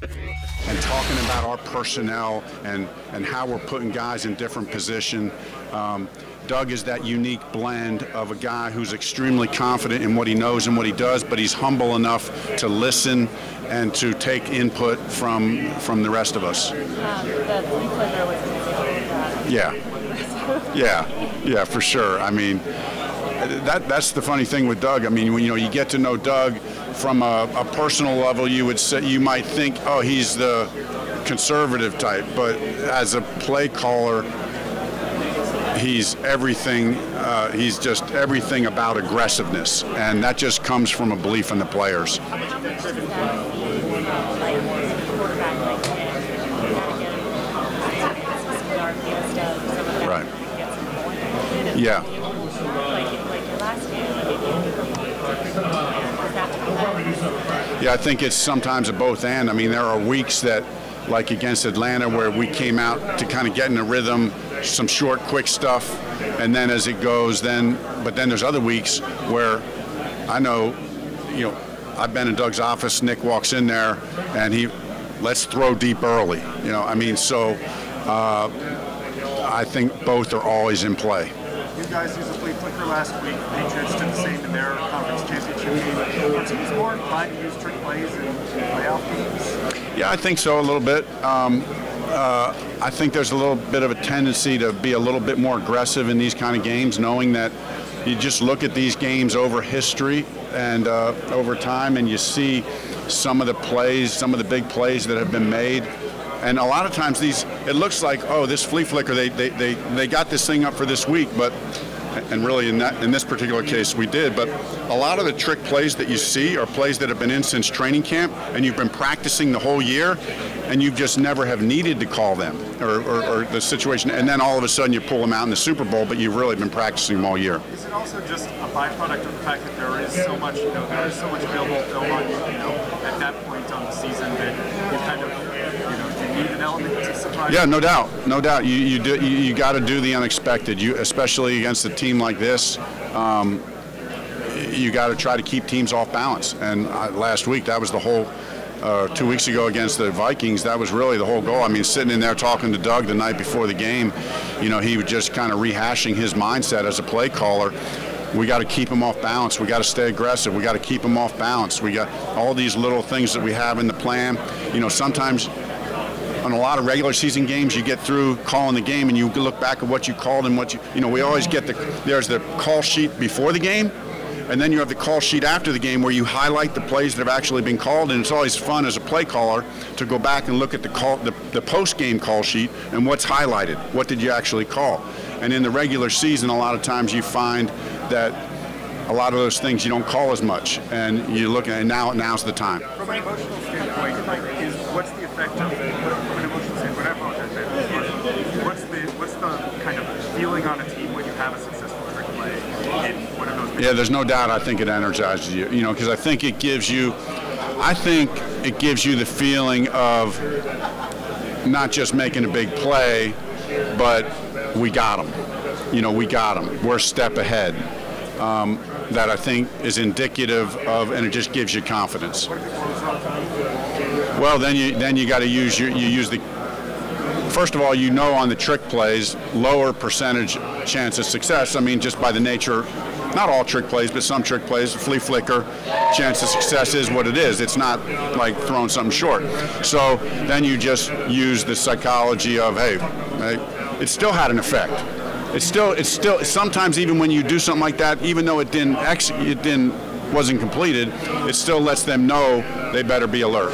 And talking about our personnel and how we're putting guys in different position. Doug is that unique blend of a guy who's extremely confident in what he knows and what he does, but he's humble enough to listen and to take input from the rest of us. Yeah, for sure. I mean, that's the funny thing with Doug. I mean, when you get to know Doug from a personal level, you might think, oh, he's the conservative type, but as a play caller, he's everything. He's just everything about aggressiveness, and that just comes from a belief in the players. Right. Yeah. Yeah, I think it's sometimes a both and. I mean, there are weeks that, like against Atlanta, where we came out to kind of get in a rhythm, some short, quick stuff, and then as it goes, but then there's other weeks where I know, I've been in Doug's office, Nick walks in there, and let's throw deep early. I mean, so I think both are always in play. You guys used a flea flicker last week. Patriots did the same in their conference championship game. Are teams more inclined to use trick plays in playoff games? Yeah, I think so, a little bit. I think there's a little bit of a tendency to be a little bit more aggressive in these kind of games, knowing that you just look at these games over history and over time, and you see some of the plays, some of the big plays that have been made. And a lot of times it looks like, oh, this flea flicker, they got this thing up for this week, and really in this particular case we did, but a lot of the trick plays that you see are plays that have been in since training camp, and you've been practicing the whole year, and you just never have needed to call them or the situation, and then all of a sudden you pull them out in the Super Bowl, but you've really been practicing them all year. Is it also just a byproduct of the fact that there is so much, there is so much available film on, at that point on the season that you kind of, need an element to surprise? Yeah, no doubt. You got to do the unexpected. Especially against a team like this, you got to try to keep teams off balance. And last week, that was the whole. 2 weeks ago against the Vikings, that was really the whole goal. I mean, sitting in there talking to Doug the night before the game, he was just kind of rehashing his mindset as a play caller. We got to keep him off balance. We got to stay aggressive. We got to keep him off balance. We got all these little things that we have in the plan. Sometimes on a lot of regular season games, you get through calling the game and you look back at what you called and we always get there's the call sheet before the game, and then you have the call sheet after the game where you highlight the plays that have actually been called, and it's always fun as a play caller to go back and look at the post-game call sheet and what's highlighted. What did you actually call? And in the regular season, a lot of times you find that a lot of those things you don't call as much, and you look at it, now's the time. From an emotional standpoint, what's the effect of, from an emotional standpoint, I apologize, what's the kind of feeling on a team when you have a successful trick play in one of those? Yeah, there's no doubt. I think it energizes you, because I think it gives you the feeling of not just making a big play, but we got them. We got them. We're a step ahead. That I think is indicative of, and it just gives you confidence. Well, then you got to use first of all, on the trick plays, lower percentage chance of success. I mean, just by the nature, not all trick plays, but some trick plays, flea flicker, chance of success is what it is. It's not like throwing something short. So then you just use the psychology of, hey, it still had an effect. It's still sometimes even when you do something like that, even though it wasn't completed, it still lets them know they better be alert.